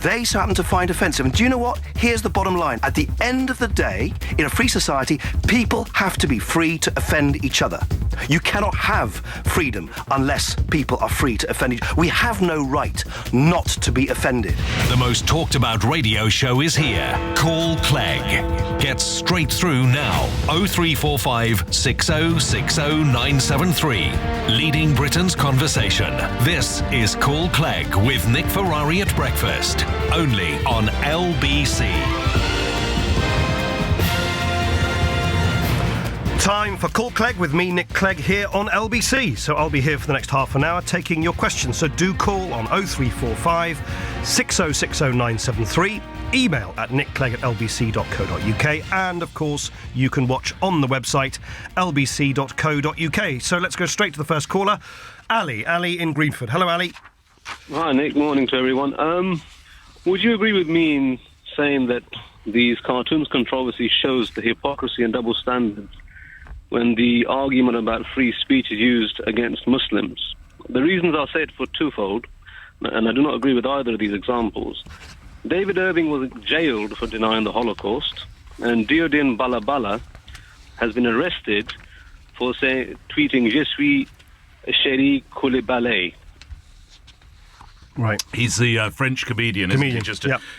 they so happen to find offensive. And do you know what? Here's the bottom line. At the end of the day, in a free society, people have to be free to offend each other. You cannot have freedom unless people are free to offend each other. We have no right not to be offended. The most talked about radio show is here. Call Clegg. Get straight through now. 0345 6060 973. Leading Britain's conversation. This is Call Clegg with Nick Ferrari at breakfast. Only on LBC. Time for Call Clegg with me, Nick Clegg, here on LBC. So I'll be here for the next half an hour taking your questions. So do call on 0345 6060 973. Email at nickclegg@lbc.co.uk. And, of course, you can watch on the website lbc.co.uk. So let's go straight to the first caller. Ali in Greenford. Hello, Ali. Hi, Nick. Morning to everyone. Would you agree with me in saying that these cartoons controversy shows the hypocrisy and double standards when the argument about free speech is used against Muslims? The reasons I'll say it for twofold, and I do not agree with either of these examples. David Irving was jailed for denying the Holocaust, and Diodin Balabala has been arrested for tweeting "Je suis Chéri Koulibaly." Right. He's the French comedian, isn't he?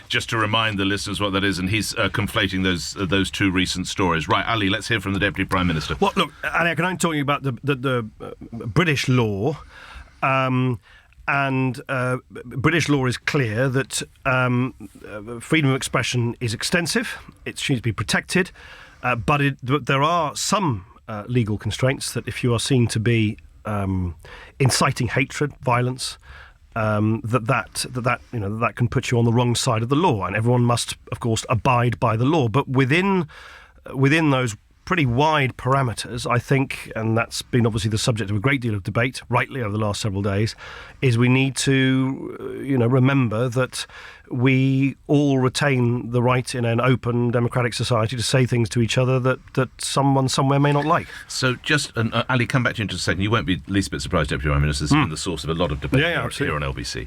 Just to remind the listeners what that is, and he's conflating those two recent stories. Right, Ali, let's hear from the Deputy Prime Minister. Well, look, Ali, I can only talk to you about the British law, and British law is clear that freedom of expression is extensive. It should be protected, but there are some legal constraints that if you are seen to be inciting hatred, violence, that can put you on the wrong side of the law, and everyone must, of course, abide by the law. But within those pretty wide parameters, I think, and that's been obviously the subject of a great deal of debate, rightly, over the last several days, is we need to, remember that we all retain the right in an open, democratic society to say things to each other that someone somewhere may not like. So just, Ali, come back to you in just a second. You won't be least bit surprised, Deputy Prime Minister. This has been the source of a lot of debate here on LBC.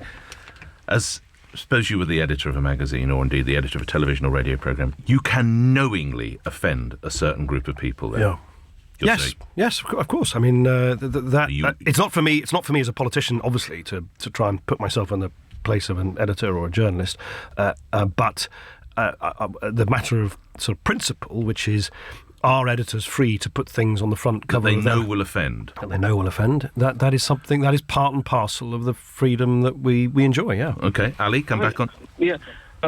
Suppose you were the editor of a magazine, or indeed the editor of a television or radio programme. You can knowingly offend a certain group of people there. Yeah. Yes, of course. I mean, it's not for me. It's not for me as a politician, obviously, to try and put myself in the place of an editor or a journalist. But the matter of sort of principle, which is, are editors free to put things on the front cover that they know will offend? That they know will offend. That is something that is part and parcel of the freedom that we enjoy. Yeah. Okay, Ali, come back on. Yeah.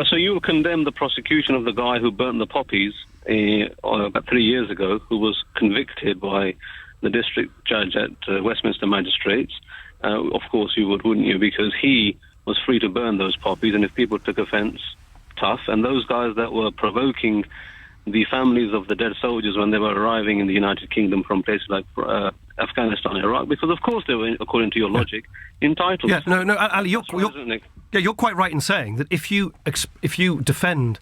So you will condemn the prosecution of the guy who burnt the poppies about 3 years ago, who was convicted by the district judge at Westminster Magistrates. Of course you would, wouldn't you? Because he was free to burn those poppies, and if people took offence, tough. And those guys that were provoking the families of the dead soldiers when they were arriving in the United Kingdom from places like Afghanistan and Iraq, because of course they were, according to your logic, entitled. Yeah, no, Ali, you're quite right in saying that if you defend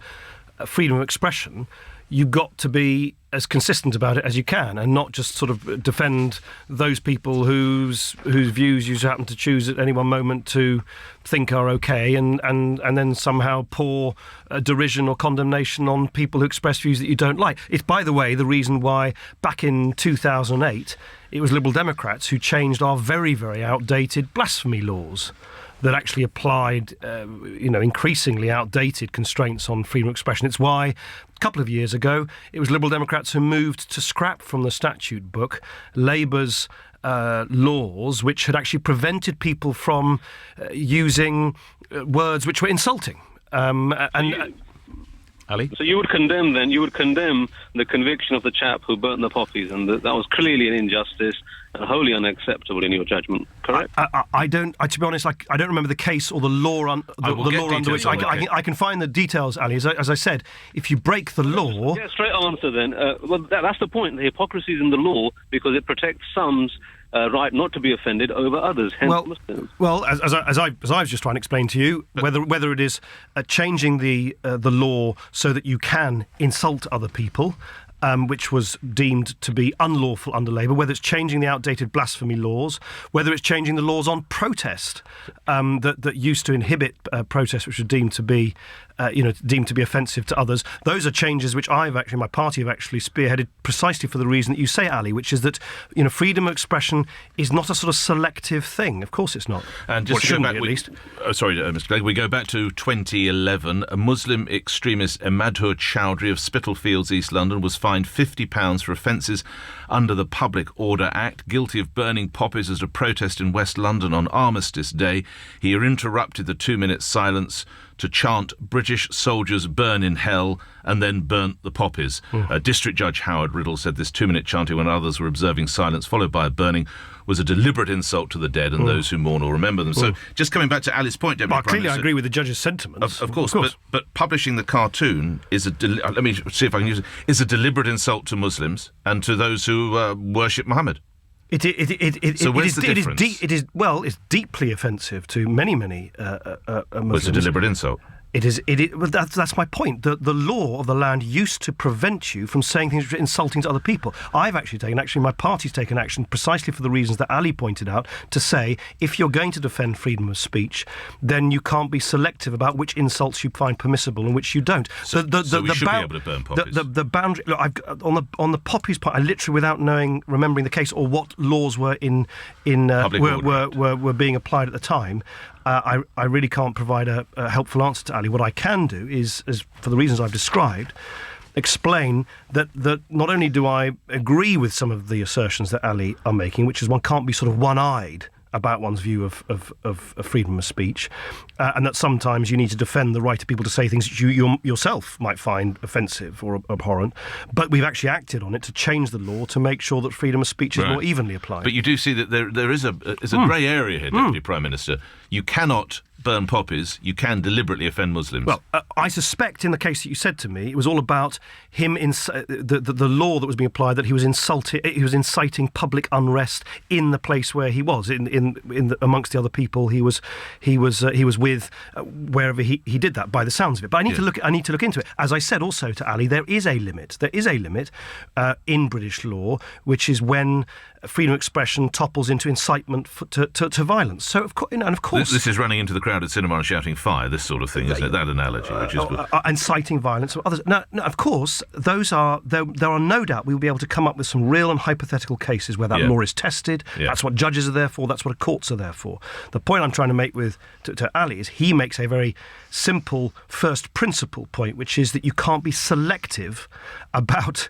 freedom of expression, you've got to be as consistent about it as you can, and not just sort of defend those people whose views you happen to choose at any one moment to think are okay, and then somehow pour derision or condemnation on people who express views that you don't like. It's, by the way, the reason why back in 2008 it was Liberal Democrats who changed our very, very outdated blasphemy laws that actually applied, increasingly outdated constraints on freedom of expression. It's why, a couple of years ago, it was Liberal Democrats who moved to scrap from the statute book Labour's laws, which had actually prevented people from using words which were insulting. Ali? So you would condemn the conviction of the chap who burnt the poppies, and that was clearly an injustice and wholly unacceptable in your judgment, correct? I don't. To be honest, I don't remember the case or the law under which I can find the details, Ali. As I said, if you break the law, yeah, straight answer then. That's the point. The hypocrisy is in the law because it protects some's right not to be offended over others. Hence Muslims. Well, as I was just trying to explain to you, whether it is changing the law so that you can insult other people, which was deemed to be unlawful under Labour, whether it's changing the outdated blasphemy laws, whether it's changing the laws on protest that used to inhibit protest, which were deemed to be offensive to others. Those are changes which my party have actually spearheaded precisely for the reason that you say, Ali, which is that freedom of expression is not a sort of selective thing. Of course, it's not. And just to go back, at least. Mr. Clegg, we go back to 2011. A Muslim extremist Madhur Chowdhury of Spitalfields, East London, was fined £50 for offences under the Public Order Act, guilty of burning poppies as a protest in West London on Armistice Day. He interrupted the 2-minute silence to chant "British soldiers burn in hell" and then burnt the poppies. District Judge Howard Riddle said this 2-minute chanting when others were observing silence followed by a burning was a deliberate insult to the dead and those who mourn or remember them. So just coming back to Ali's point, Deputy Prime clearly Minister, I agree with the judge's sentiments. Of course. But publishing the cartoon is let me see if I can use it, is a deliberate insult to Muslims and to those who worship Muhammad. So where's the difference? It's deeply offensive to many Muslims. Well, it's a deliberate insult. Well, that's my point. The law of the land used to prevent you from saying things which are insulting to other people. I've actually my party's taken action precisely for the reasons that Ali pointed out, to say if you're going to defend freedom of speech, then you can't be selective about which insults you find permissible and which you don't. So we should be able to burn poppies. The boundary. Look, on the poppies part, I literally, without remembering the case or what laws were were being applied at the time. I really can't provide a helpful answer to Ali. What I can do is, for the reasons I've described, explain that not only do I agree with some of the assertions that Ali are making, which is one can't be sort of one-eyed about one's view of freedom of speech, and that sometimes you need to defend the right of people to say things that you yourself might find offensive or abhorrent, but we've actually acted on it to change the law to make sure that freedom of speech is more evenly applied. But you do see that there is a grey area here, Deputy Prime Minister. You cannot burn poppies, you can deliberately offend Muslims. Well, I suspect in the case that you said to me, it was all about him, the law that was being applied, that he was inciting public unrest in the place where he was, amongst the other people he was with, wherever he did that, by the sounds of it. But I need to look into it. As I said also to Ali, there is a limit in British law, which is when freedom of expression topples into incitement to violence. So of course, this is running into the crowded cinema and shouting fire, this sort of thing, isn't it? That analogy, which is inciting violence or others. No, of course, those are there are no doubt we will be able to come up with some real and hypothetical cases where that law is tested. That's what judges are there for. That's what courts are there for. The point I'm trying to make to Ali is he makes a very simple first principle point, which is that you can't be selective about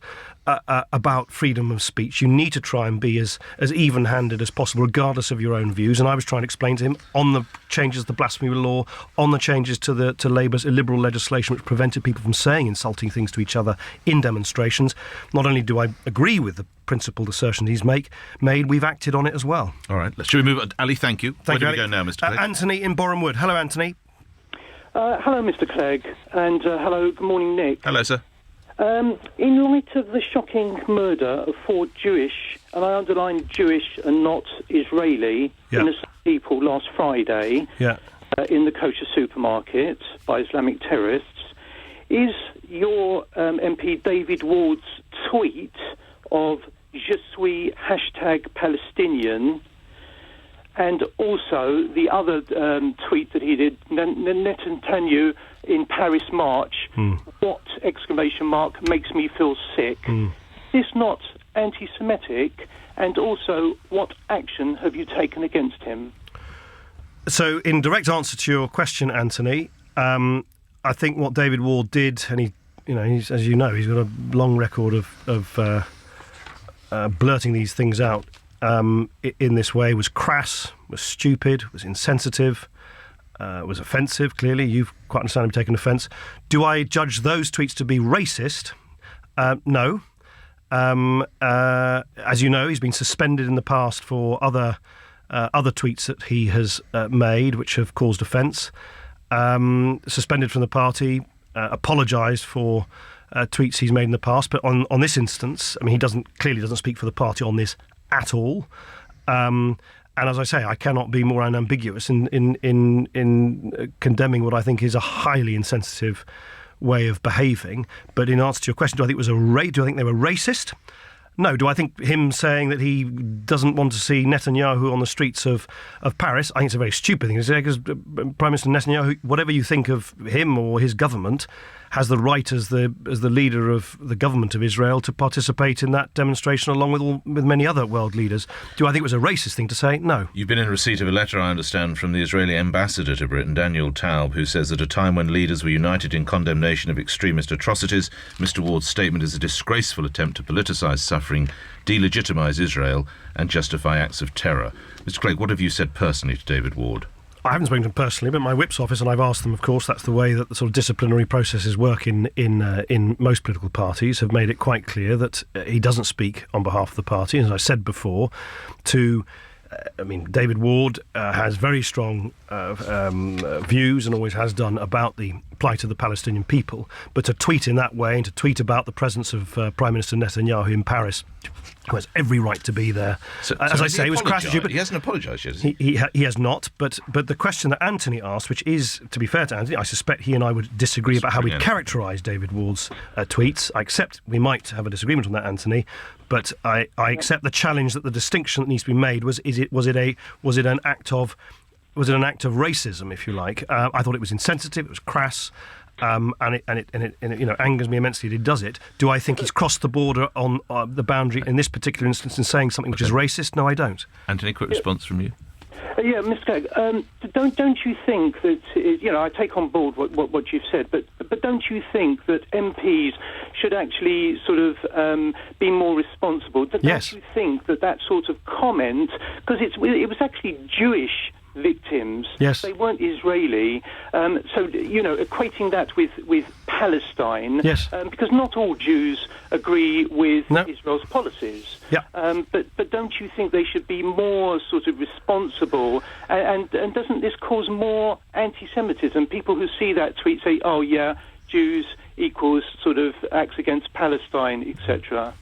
freedom of speech. You need to try and be as even-handed as possible, regardless of your own views. And I was trying to explain to him on the changes to the blasphemy law, on the changes to Labour's illiberal legislation, which prevented people from saying insulting things to each other in demonstrations. Not only do I agree with the principled assertions he's made, we've acted on it as well. All right. Should we move on? Ali, thank you. Where do we go now, Mr. Clegg? Anthony in Boreham Wood. Hello, Anthony. Hello, Mr. Clegg. And hello, good morning, Nick. Hello, sir. In light of the shocking murder of 4 Jewish, and I underline Jewish and not Israeli, innocent people last Friday in the kosher supermarket by Islamic terrorists, is your MP David Ward's tweet of "Je suis #Palestinian" and also the other tweet that he did, Netanyahu in Paris March, what exclamation mark makes me feel sick. Is this not anti-Semitic? And also, what action have you taken against him? So, in direct answer to your question, Anthony, I think what David Ward did, and he's, as you know, he's got a long record of blurting these things out in this way, was crass, was stupid, was insensitive, was offensive. Clearly, you've quite understandably taken offence. Do I judge those tweets to be racist? No. As you know, he's been suspended in the past for other tweets that he has made, which have caused offence. Suspended from the party, apologised for tweets he's made in the past, but on this instance, I mean, he clearly doesn't speak for the party on this at all. And as I say, I cannot be more unambiguous in condemning what I think is a highly insensitive way of behaving. But in answer to your question, do I think they were racist? No. Do I think him saying that he doesn't want to see Netanyahu on the streets of Paris, I think it's a very stupid thing to say, because Prime Minister Netanyahu, whatever you think of him or his government, has the right as the leader of the government of Israel to participate in that demonstration along with many other world leaders. Do I think it was a racist thing to say? No. You've been in receipt of a letter, I understand, from the Israeli ambassador to Britain, Daniel Taub, who says at a time when leaders were united in condemnation of extremist atrocities, Mr. Ward's statement is a disgraceful attempt to politicise suffering, delegitimise Israel and justify acts of terror. Mr. Clegg, what have you said personally to David Ward? I haven't spoken to him personally, but my whip's office, and I've asked them, of course, that's the way that the sort of disciplinary processes work in most political parties, have made it quite clear that he doesn't speak on behalf of the party. As I said before, David Ward has very strong views and always has done about the plight of the Palestinian people, but to tweet in that way and to tweet about the presence of Prime Minister Netanyahu in Paris, who has every right to be there. As I say, it was crass. But he hasn't apologised yet, has he? He has not, but the question that Anthony asked, which is, to be fair to Anthony, I suspect he and I would disagree about how we characterise David Ward's tweets. I accept we might have a disagreement on that, Anthony, but I accept the challenge that the distinction that needs to be made was it an act of racism, if you like. I thought it was insensitive, it was crass. And it angers me immensely that he does it. Do I think he's crossed the border on the boundary in this particular instance in saying something which is racist? No, I don't. Anthony, quick response from you. Yeah, Mr. Clegg, don't you think that, I take on board what you've said, but don't you think that MPs should actually sort of be more responsible? Yes. Don't you think that sort of comment, because it was actually Jewish victims. Yes. They weren't Israeli. So, equating that with Palestine. Yes. Because not all Jews agree with Israel's policies. Yeah. But don't you think they should be more sort of responsible? And doesn't this cause more anti-Semitism? People who see that tweet say, oh, yeah, Jews equals sort of acts against Palestine, etc.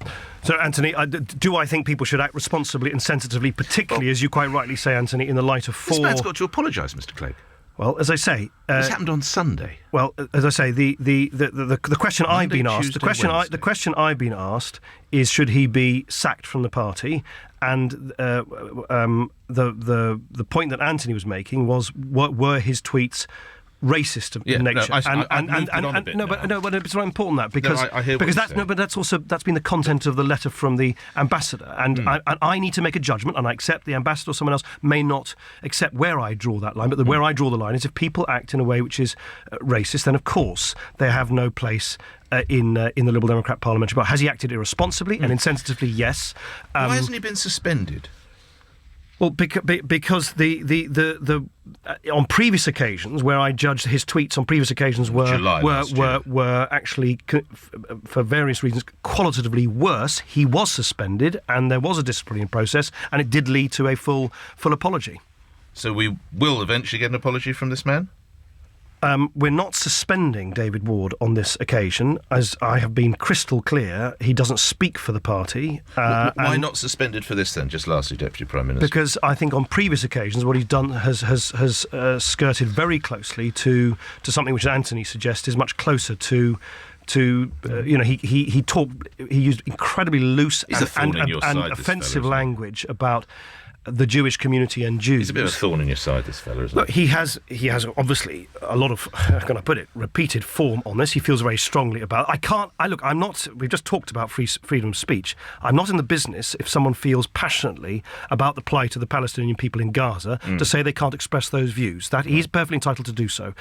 So, Anthony, do I think people should act responsibly and sensitively, particularly, as you quite rightly say, Anthony, in the light of This man's got to apologise, Mr. Clegg. Well, as I say, this happened on Sunday. Well, as I say, the question I've been asked, the question I've been asked is, should he be sacked from the party? And the point that Anthony was making was, were his tweets racist in nature? But it's not important that that's been the content of the letter from the ambassador, and I need to make a judgment, and I accept the ambassador or someone else may not accept where I draw that line, but where I draw the line is if people act in a way which is racist, then of course they have no place in the Liberal Democrat parliamentary party. Has he acted irresponsibly and insensitively? Yes. Why hasn't he been suspended? Well, because the on previous occasions where I judged his tweets on previous occasions were actually, for various reasons, qualitatively worse. He was suspended, and there was a disciplinary process, and it did lead to a full apology. So we will eventually get an apology from this man? We're not suspending David Ward on this occasion. As I have been crystal clear, he doesn't speak for the party. Why not suspended for this then, just lastly, Deputy Prime Minister? Because I think on previous occasions what he's done has skirted very closely to something which Anthony suggests is much closer to he used incredibly loose and offensive language about the Jewish community and Jews. He's a bit of a thorn in your side, this fella, isn't he? He has obviously a lot of, how can I put it, repeated form on this. He feels very strongly about it. We've just talked about freedom of speech. I'm not in the business, if someone feels passionately about the plight of the Palestinian people in Gaza, to say they can't express those views. That he's perfectly entitled to do so.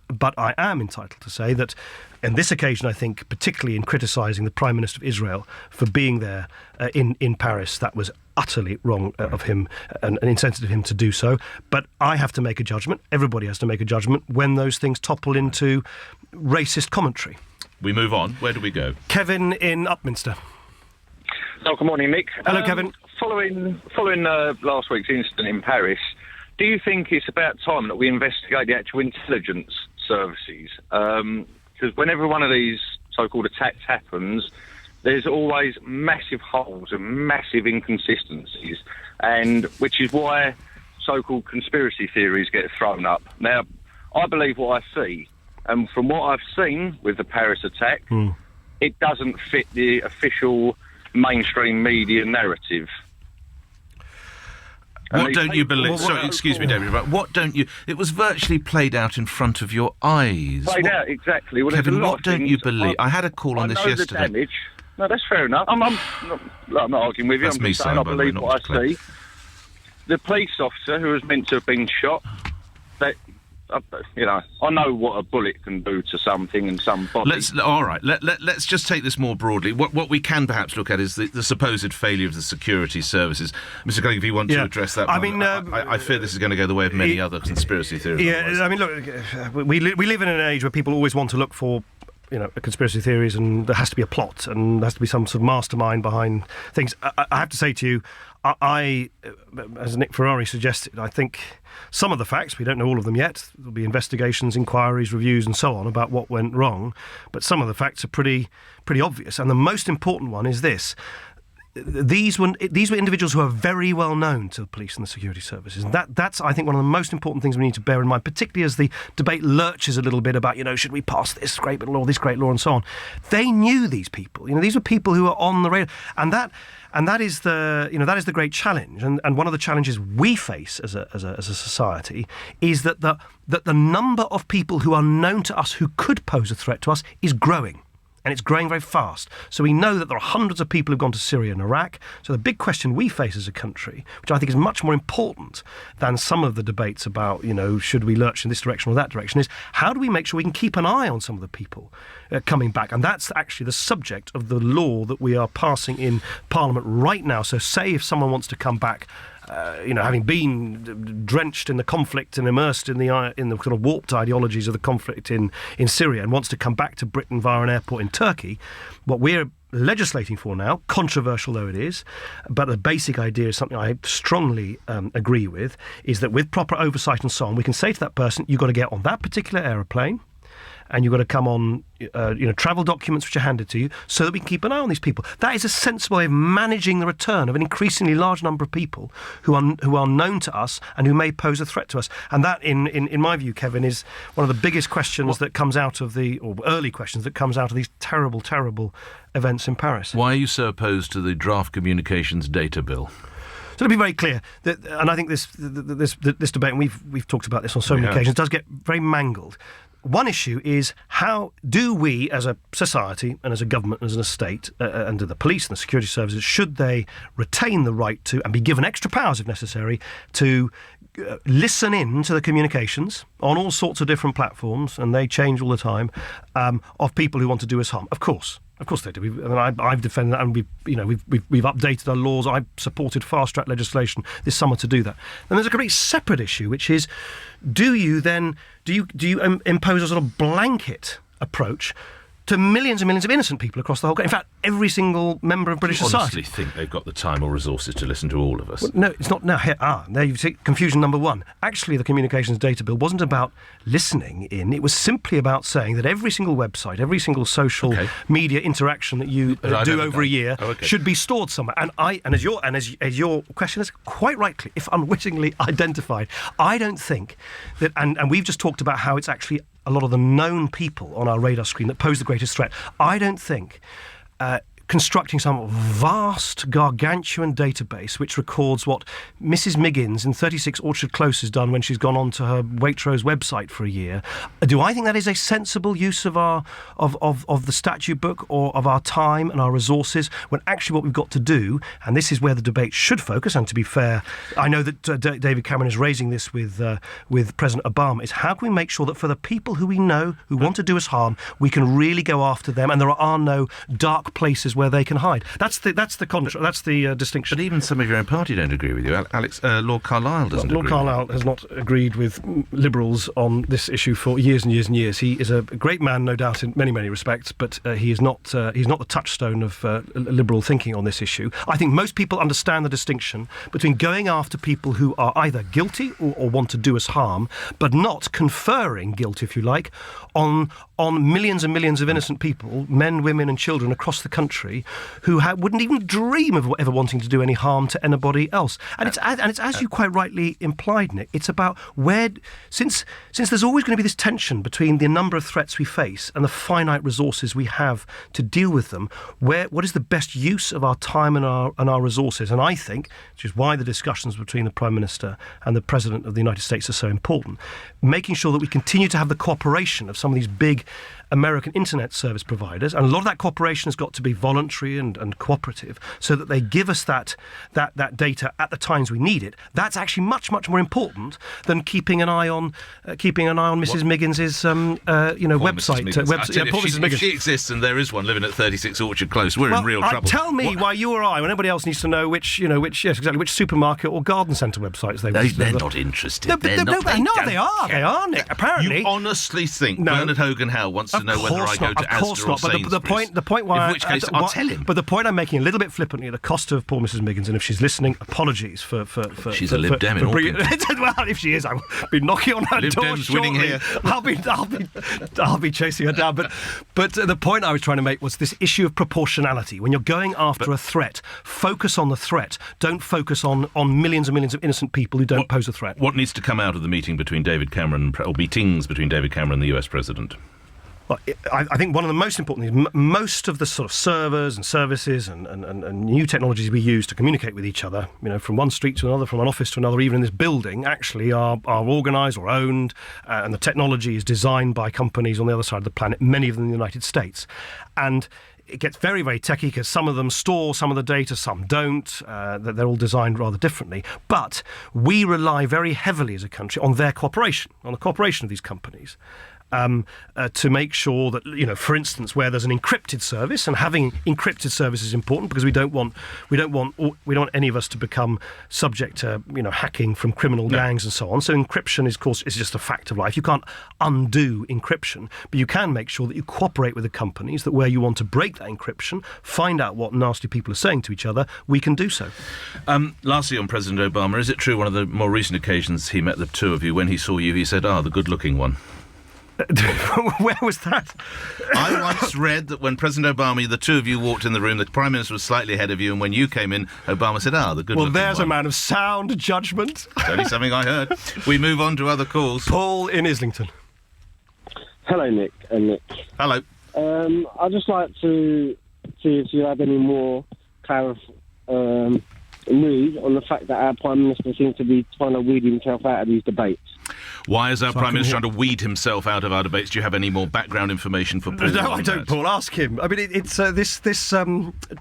But I am entitled to say that on this occasion, I think, particularly in criticising the Prime Minister of Israel for being there in Paris, that was utterly wrong of him and insensitive of him to do so. But I have to make a judgment, everybody has to make a judgment, when those things topple into racist commentary. We move on. Where do we go? Kevin in Upminster. Oh, good morning, Nick. Hello, Kevin. Following last week's incident in Paris, do you think it's about time that we investigate the actual intelligence services? Because whenever one of these so-called attacks happens, there's always massive holes and massive inconsistencies, and which is why so-called conspiracy theories get thrown up. Now, I believe what I see And from what I've seen with the Paris attack, it doesn't fit the official mainstream media narrative. What don't you believe? Sorry, excuse me, David, but what don't you... It was virtually played out in front of your eyes. Played out, exactly. Well, Kevin, what don't you believe? I had a call on this yesterday. The damage. No, that's fair enough. I'm not arguing with you. That's I'm me just saying I believe what I see. The police officer who was meant to have been shot, I know what a bullet can do to something and some body. Let's just take this more broadly. What we can perhaps look at is the supposed failure of the security services. Mr. Clegg, if you want to address that, I fear this is going to go the way of many other conspiracy theories. Yeah, I mean, look, we live in an age where people always want to look for conspiracy theories, and there has to be a plot, and there has to be some sort of mastermind behind things. I have to say to you, I, as Nick Ferrari suggested, I think some of the facts, we don't know all of them yet. There'll be investigations, inquiries, reviews, and so on about what went wrong. But some of the facts are pretty obvious. And the most important one is this. These were individuals who are very well known to the police and the security services. And that's, I think, one of the most important things we need to bear in mind, particularly as the debate lurches a little bit about, should we pass this great law, this great law, and so on. They knew these people. These were people who were on the radar. And that is the great challenge. And one of the challenges we face as a society is that the number of people who are known to us who could pose a threat to us is growing. And it's growing very fast. So we know that there are hundreds of people who've gone to Syria and Iraq. So the big question we face as a country, which I think is much more important than some of the debates about, should we lurch in this direction or that direction, is how do we make sure we can keep an eye on some of the people coming back? And that's actually the subject of the law that we are passing in Parliament right now. So say if someone wants to come back, having been drenched in the conflict and immersed in the sort of warped ideologies of the conflict in Syria and wants to come back to Britain via an airport in Turkey, what we're legislating for now, controversial though it is, but the basic idea is something I strongly agree with, is that with proper oversight and so on, we can say to that person, you've got to get on that particular aeroplane, and you've got to come on, travel documents which are handed to you, so that we can keep an eye on these people. That is a sensible way of managing the return of an increasingly large number of people who are known to us and who may pose a threat to us. And that, in my view, Kevin, is one of the biggest questions that comes out of early questions that comes out of these terrible, terrible events in Paris. Why are you so opposed to the draft communications data bill? So to be very clear, and I think this debate, and we've talked about this on so many occasions, does get very mangled. One issue is, how do we as a society and as a government and as a state, under the police and the security services, should they retain the right to, and be given extra powers if necessary, to listen in to the communications on all sorts of different platforms, and they change all the time, of people who want to do us harm? Of course they do. I've defended that, and we've updated our laws. I've supported fast-track legislation this summer to do that. And there's a very separate issue, which is, do you impose a sort of blanket approach to millions and millions of innocent people across the whole country? In fact, every single member of British society. Do you honestly think they've got the time or resources to listen to all of us? Well, no, it's not. No, there you see confusion number one. Actually, the Communications Data Bill wasn't about listening in. It was simply about saying that every single website, every single social media interaction that you do over a year should be stored somewhere. And as your question is quite rightly, if unwittingly identified, I don't think that. And we've just talked about how it's actually a lot of the known people on our radar screen that pose the greatest threat. I don't think constructing some vast, gargantuan database which records what Mrs. Miggins in 36 Orchard Close has done when she's gone on to her Waitrose website for a year. Do I think that is a sensible use of the statute book or of our time and our resources, when actually what we've got to do, and this is where the debate should focus, and to be fair, I know that David Cameron is raising this with President Obama, is how can we make sure that for the people who we know who want to do us harm, we can really go after them, and there are no dark places where they can hide. That's the distinction. But even some of your own party don't agree with you. Lord Carlisle doesn't agree. Lord Carlisle has not agreed with Liberals on this issue for years and years and years. He is a great man, no doubt, in many, many respects, but he is not. He's not the touchstone of Liberal thinking on this issue. I think most people understand the distinction between going after people who are either guilty or want to do us harm, but not conferring guilt, if you like, on millions and millions of innocent people, men, women and children across the country, country who wouldn't even dream of ever wanting to do any harm to anybody else. And it's as you quite rightly implied, Nick, it's about since there's always going to be this tension between the number of threats we face and the finite resources we have to deal with them, what is the best use of our time and our resources? And I think, which is why the discussions between the Prime Minister and the President of the United States are so important, making sure that we continue to have the cooperation of some of these big American internet service providers, and a lot of that cooperation has got to be voluntary and cooperative, so that they give us that data at the times we need it. That's actually much more important than keeping an eye on Mrs. Miggins's website. If she exists, and there is one living at 36 Orchard Close, we're in real trouble. Tell me why you or I, when everybody else needs to know which supermarket or garden centre websites they visit. They're not interested. No, they are. They are, Nick. Apparently, you honestly think Bernard Hogan-Howe wants to know whether I go to Asda or Sainsbury's? But the point why, in which case I'll tell him. But the point I'm making a little bit flippantly at the cost of poor Mrs. Miggins, and if she's listening, apologies for she's a Lib Dem in Auckland. Well, if she is, I'll be knocking on her Lib door Dem's shortly. winning here. I'll be chasing her down. But the point I was trying to make was this issue of proportionality. When you're going after a threat, focus on the threat. Don't focus on millions and millions of innocent people who don't pose a threat. What needs to come out of the meetings between David Cameron and the US President? Well, I think one of the most important things, most of the sort of servers and services and new technologies we use to communicate with each other, from one street to another, from one office to another, even in this building, actually are organised or owned, and the technology is designed by companies on the other side of the planet, many of them in the United States. And it gets very, very techy because some of them store some of the data, some don't. They're all designed rather differently. But we rely very heavily as a country on their cooperation, on the cooperation of these companies. To make sure that, for instance, where there's an encrypted service, and having encrypted service is important because we don't want any of us to become subject to hacking from criminal gangs and so on. So encryption is just a fact of life. You can't undo encryption, but you can make sure that you cooperate with the companies, that where you want to break that encryption, find out what nasty people are saying to each other, we can do so. Lastly, on President Obama, is it true one of the more recent occasions he met the two of you, when he saw you, he said, the good-looking one? Where was that? I once read that when President Obama, the two of you walked in the room, the Prime Minister was slightly ahead of you, and when you came in, Obama said, the good-looking one. Well, there's a man of sound judgment. It's only something I heard. We move on to other calls. Paul in Islington. Hello, Nick and Nick. Hello. I'd just like to see if you have any more mood on the fact that our Prime Minister seems to be trying to weed himself out of these debates. Why is our Prime Minister trying to weed himself out of our debates? Do you have any more background information for Paul? No, I don't, Paul. Ask him. I mean, it's this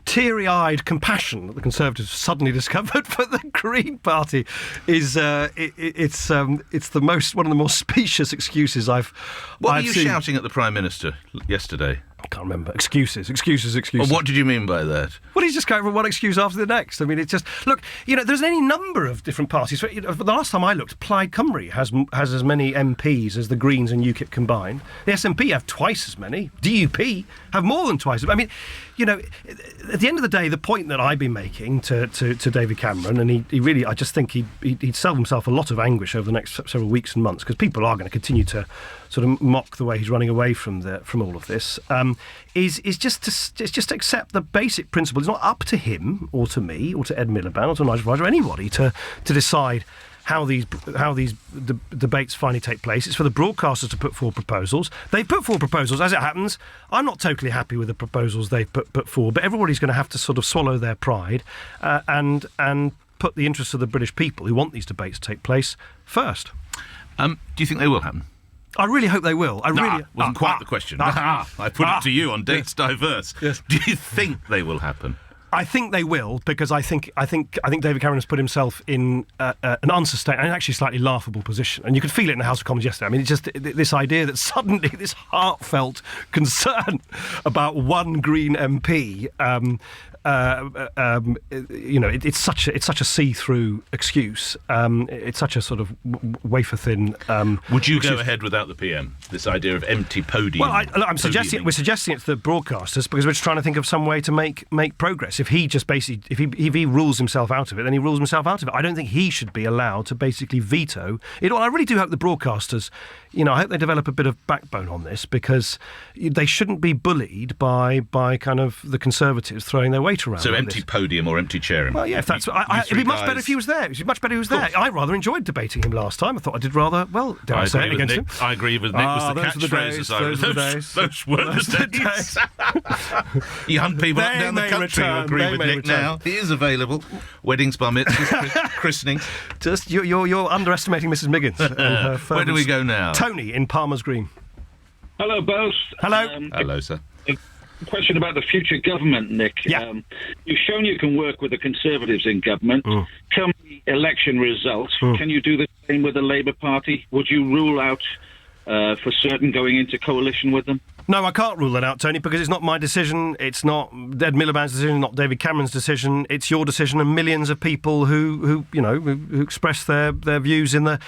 teary-eyed compassion that the Conservatives suddenly discovered for the Green Party is it's one of the more specious excuses I've seen. What were you shouting at the Prime Minister yesterday? I can't remember. Excuses. Well, what did you mean by that? Well, he's just going from one excuse after the next. I mean, it's just... Look, there's any number of different parties. The last time I looked, Plaid Cymru has as many MPs as the Greens and UKIP combined. The SNP have twice as many. DUP have more than twice. I mean, at the end of the day, the point that I've been making to David Cameron, and he really, I just think he'd sell himself a lot of anguish over the next several weeks and months, because people are going to continue to sort of mock the way he's running away from all of this, is just to accept the basic principle. It's not up to him or to me or to Ed Miliband or to Nigel Farage or anybody to decide how these debates finally take place. It's for the broadcasters to put forward proposals. They've put forward proposals. As it happens, I'm not totally happy with the proposals they've put forward, but everybody's going to have to sort of swallow their pride and put the interests of the British people who want these debates to take place first. Do you think they will happen? I really hope they will. Wasn't quite the question. I put it to you on Dates Diverse. Yes. Do you think they will happen? I think they will, because I think David Cameron has put himself in an unsustainable and actually slightly laughable position. And you could feel it in the House of Commons yesterday. I mean, it's just this idea that suddenly this heartfelt concern about one Green MP it's such a see-through excuse. It's such a sort of wafer thin. Would you go ahead without the PM? This idea of empty podium. Well, we're suggesting it to the broadcasters because we're just trying to think of some way to make progress. If he just basically if he rules himself out of it, then he rules himself out of it. I don't think he should be allowed to basically veto it. I really do hope the broadcasters, I hope they develop a bit of backbone on this, because they shouldn't be bullied by kind of the Conservatives throwing their weight around. So empty podium or empty chairing. Well, yeah, if that's... it'd be much better if he was there. It'd be much better if he was there. I rather enjoyed debating him last time. I thought I did rather well, dare I say it, against him. I agree with Nick. Was the catchphrase. Those were the days. You hunt people up and down the country who agree with Nick now. He is available. Weddings, bar mitzvahs, christenings. Just, you're underestimating Mrs. Miggins. Where do we go now? Tony in Palmer's Green. Hello, both. Hello. Hello, sir. A question about the future government, Nick. Yeah. You've shown you can work with the Conservatives in government. Come the election results, can you do the same with the Labour Party? Would you rule out for certain going into coalition with them? No, I can't rule that out, Tony, because it's not my decision. It's not Ed Miliband's decision, not David Cameron's decision. It's your decision, and millions of people who express their views in the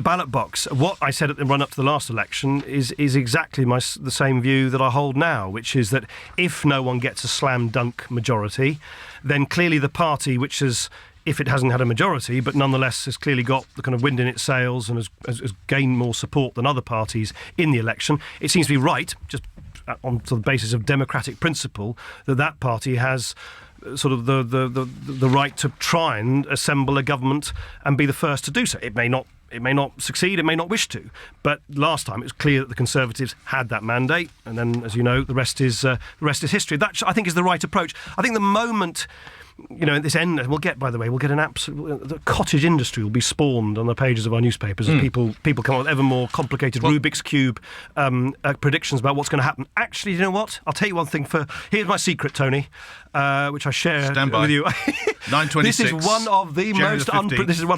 ballot box. What I said at the run up to the last election is exactly the same view that I hold now, which is that if no one gets a slam dunk majority, then clearly the party which has, if it hasn't had a majority, but nonetheless has clearly got the kind of wind in its sails and has gained more support than other parties in the election, it seems to be right, just on the basis of democratic principle, that party has sort of the right to try and assemble a government and be the first to do so. It may not succeed, it may not wish to, but last time it was clear that the Conservatives had that mandate, and then, as you know, the rest is history. That, I think, is the right approach. I think the moment, at this end, we'll get an absolute... The cottage industry will be spawned on the pages of our newspapers as people come up with ever more complicated Rubik's Cube predictions about what's going to happen. Actually, you know what? I'll tell you one thing. Here's my secret, Tony, which I share with you. 9:26. This is one of the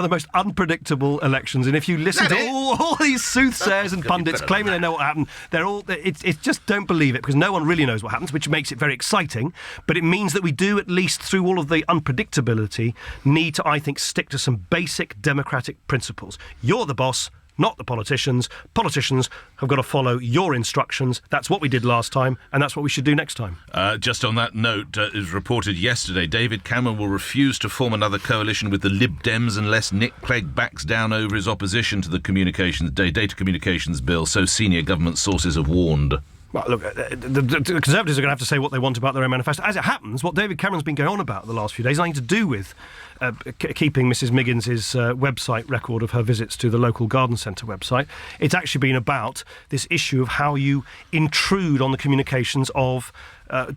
most unpredictable elections, and if you listen to all these soothsayers and pundits claiming they know what happened, it's just don't believe it, because no one really knows what happens, which makes it very exciting. But it means that we do, at least through all of the unpredictability, need to, I think, stick to some basic democratic principles. You're the boss, not the politicians. Politicians have got to follow your instructions. That's what we did last time, and that's what we should do next time. Just on that note, it was reported yesterday, David Cameron will refuse to form another coalition with the Lib Dems unless Nick Clegg backs down over his opposition to the data communications bill, so senior government sources have warned. Well, look, the Conservatives are going to have to say what they want about their own manifesto. As it happens, what David Cameron's been going on about the last few days has nothing to do with keeping Mrs. Miggins' website record of her visits to the local garden centre website. It's actually been about this issue of how you intrude on the communications of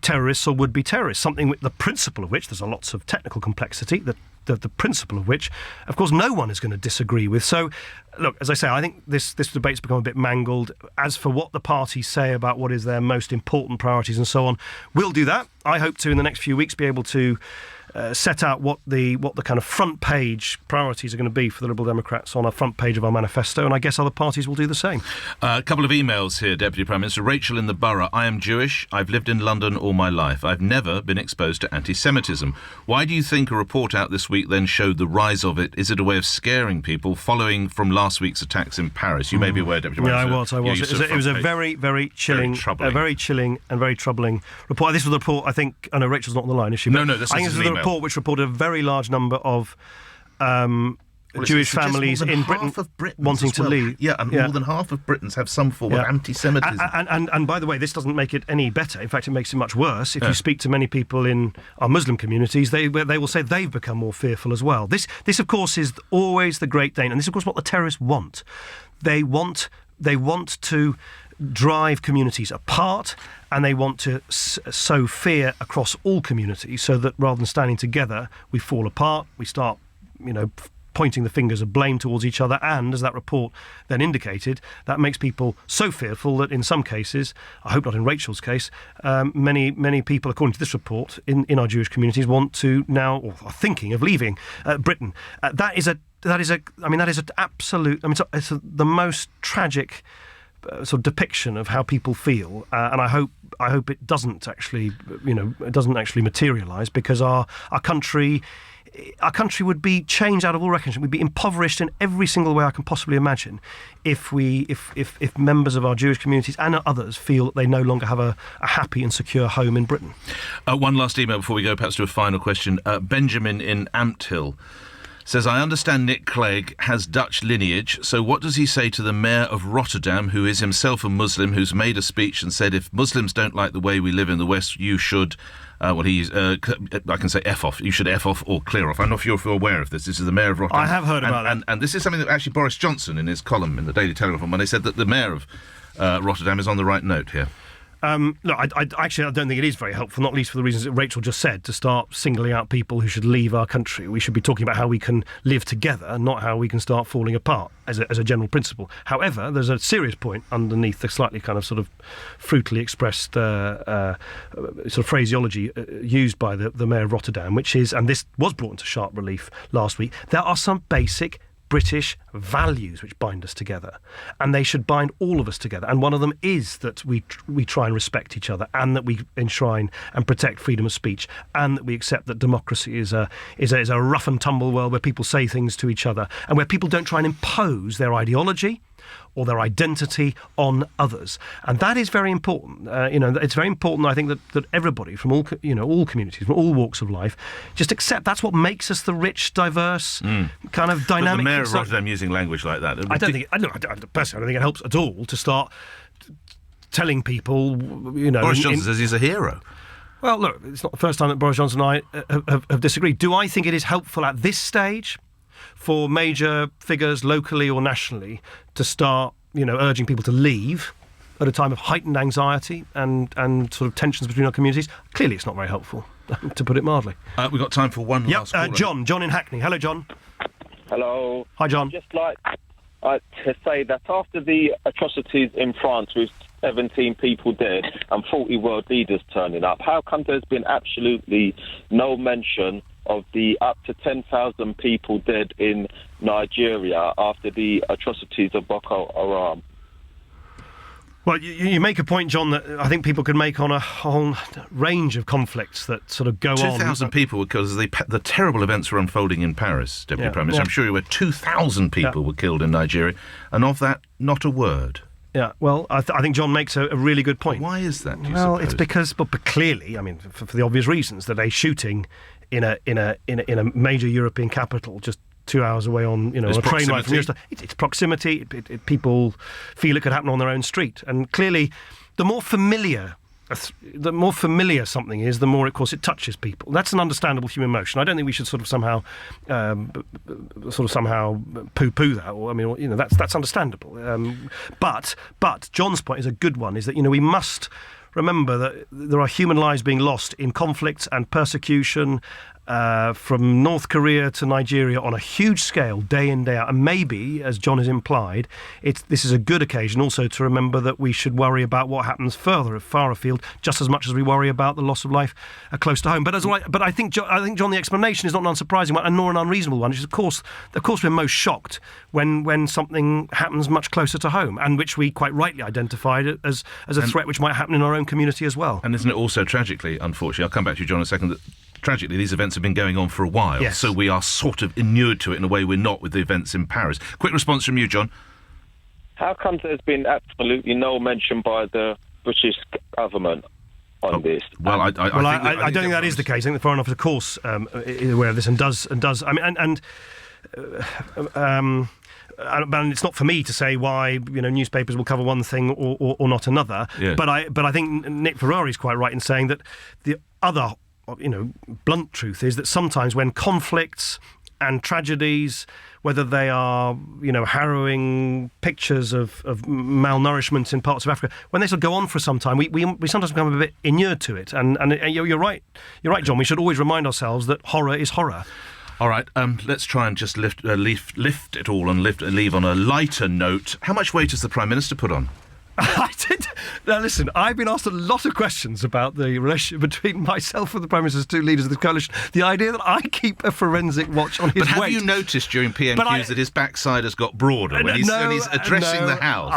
terrorists or would-be terrorists, something with the principle of which, there's lots of technical complexity, the principle of which, of course, no one is going to disagree with. So, look, as I say, I think this debate's become a bit mangled. As for what the parties say about what is their most important priorities and so on, we'll do that. I hope to, in the next few weeks, be able to set out what the kind of front page priorities are going to be for the Liberal Democrats on our front page of our manifesto, and I guess other parties will do the same. A couple of emails here, Deputy Prime Minister. Rachel in the Borough. I am Jewish. I've lived in London all my life. I've never been exposed to anti-Semitism. Why do you think a report out this week then showed the rise of it? Is it a way of scaring people following from last week's attacks in Paris? You may be aware, Deputy Prime Minister. I was. It was a very, very chilling, very chilling and very troubling report. This was the report, I think... I know Rachel's not on the line, is she? No, this is an email. Report which reported a very large number of Jewish families in Britain wanting to leave. Yeah, and more than half of Britons have some form of anti-Semitism. And by the way, this doesn't make it any better. In fact, it makes it much worse. If you speak to many people in our Muslim communities, they will say they've become more fearful as well. This, of course, is always the great danger, and this, of course, what the terrorists want. They want to drive communities apart, and they want to sow fear across all communities, so that rather than standing together, we fall apart, we start, pointing the fingers of blame towards each other, and, as that report then indicated, that makes people so fearful that in some cases, I hope not in Rachel's case, many people, according to this report, in our Jewish communities want to now, or are thinking of leaving Britain. That is an absolute, it's the most tragic sort of depiction of how people feel, and I hope it doesn't actually, materialise, because our country would be changed out of all recognition. We'd be impoverished in every single way I can possibly imagine if members of our Jewish communities and others feel that they no longer have a happy and secure home in Britain. One last email before we go, perhaps to a final question. Benjamin in Ampthill says, I understand Nick Clegg has Dutch lineage, so what does he say to the mayor of Rotterdam, who is himself a Muslim, who's made a speech and said, if Muslims don't like the way we live in the West, you should... I can say F off. You should F off or clear off. I don't know if you're aware of this. This is the mayor of Rotterdam. I have heard about that. And this is something that actually Boris Johnson, in his column in the Daily Telegraph on Monday, said that the mayor of Rotterdam is on the right note here. Look, I don't think it is very helpful, not least for the reasons that Rachel just said, to start singling out people who should leave our country. We should be talking about how we can live together, not how we can start falling apart, as a general principle. However, there's a serious point underneath the slightly kind of sort of fruitily expressed sort of phraseology used by the mayor of Rotterdam, which is, and this was brought into sharp relief last week, there are some basic British values which bind us together, and they should bind all of us together, and one of them is that we try and respect each other, and that we enshrine and protect freedom of speech, and that we accept that democracy is a rough and tumble world where people say things to each other, and where people don't try and impose their ideology or their identity on others. And that is very important. It's very important, I think, that everybody from all communities, from all walks of life, just accept that's what makes us the rich, diverse, kind of dynamic... But the mayor of Rotterdam using language like that... Personally, I don't think it helps at all to start telling people, Boris Johnson says he's a hero. Well, look, it's not the first time that Boris Johnson and I have disagreed. Do I think it is helpful at this stage for major figures, locally or nationally, to start, urging people to leave at a time of heightened anxiety and sort of tensions between our communities? Clearly, it's not very helpful, to put it mildly. We've got time for one last call. John in Hackney. Hello, John. Hello. Hi, John. I'd just like to say that after the atrocities in France with 17 people dead and 40 world leaders turning up, how come there's been absolutely no mention of the up to 10,000 people dead in Nigeria after the atrocities of Boko Haram? Well, you make a point, John, that I think people could make on a whole range of conflicts that sort of go on. 2,000 people, because the terrible events were unfolding in Paris, Deputy Prime Minister. I'm sure you were 2,000 people were killed in Nigeria, and of that, not a word. Yeah, well, I think John makes a really good point. Why is that, do you suppose? It's because, but clearly, I mean, for the obvious reasons, that a shooting in a major European capital just 2 hours away on a train ride from it's proximity. People feel it could happen on their own street, and clearly, the more familiar something is, the more, of course, it touches people. That's an understandable human emotion. I don't think we should sort of somehow poo-poo that. Or that's understandable. But John's point is a good one. Is that we must remember that there are human lives being lost in conflicts and persecution from North Korea to Nigeria on a huge scale, day in, day out. And maybe, as John has implied, this is a good occasion also to remember that we should worry about what happens far afield, just as much as we worry about the loss of life close to home. But I think, John, the explanation is not an unsurprising one, and nor an unreasonable one. Which is, of course, we're most shocked when something happens much closer to home, and which we quite rightly identified as a threat which might happen in our own community as well. And isn't it also tragically, unfortunately, I'll come back to you, John, in a second, that tragically, these events have been going on for a while, yes. So we are sort of inured to it in a way we're not with the events in Paris. Quick response from you, John. How come there's been absolutely no mention by the British government on this? Well, I don't think that is the case. I think the Foreign Office, of course, is aware of this and does. I mean, and it's not for me to say why newspapers will cover one thing or not another. Yeah. But I think Nick Ferrari is quite right in saying that the other blunt truth is that sometimes when conflicts and tragedies, whether they are, harrowing pictures of malnourishment in parts of Africa, when they sort of go on for some time, we sometimes become a bit inured to it. And you're right, John. We should always remind ourselves that horror is horror. All right, let's try and just lift it all and leave on a lighter note. How much weight has the Prime Minister put on? I did. Now, listen, I've been asked a lot of questions about the relationship between myself and the Prime Minister's two leaders of the coalition. The idea that I keep a forensic watch on his weight. But have you noticed during PMQs that his backside has got broader when he's addressing the House?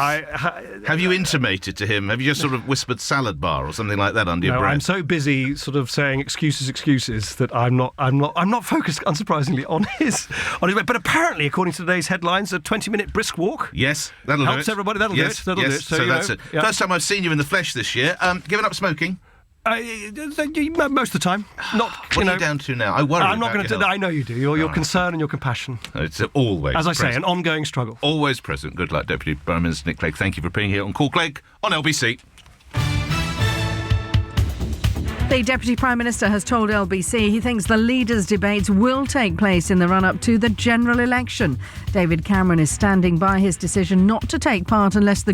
Have you intimated to him? Have you just sort of whispered salad bar or something like that under your breath? I'm so busy sort of saying excuses that I'm not focused, unsurprisingly, on his weight. But apparently, according to today's headlines, a 20-minute brisk walk. Yes, that'll helps do it. Everybody. That'll do it. That'll do it. So that's it. Yeah. First time I've seen you in the flesh this year. Given up smoking? Most of the time. What are you down to now? I worry. I'm not going to. I know you do. Your concern and your compassion. It's always, as I present. say, an ongoing struggle. Always present. Good luck, Deputy Prime Minister Nick Clegg. Thank you for being here on Call Clegg on LBC. The Deputy Prime Minister has told LBC he thinks the leaders' debates will take place in the run-up to the general election. David Cameron is standing by his decision not to take part unless the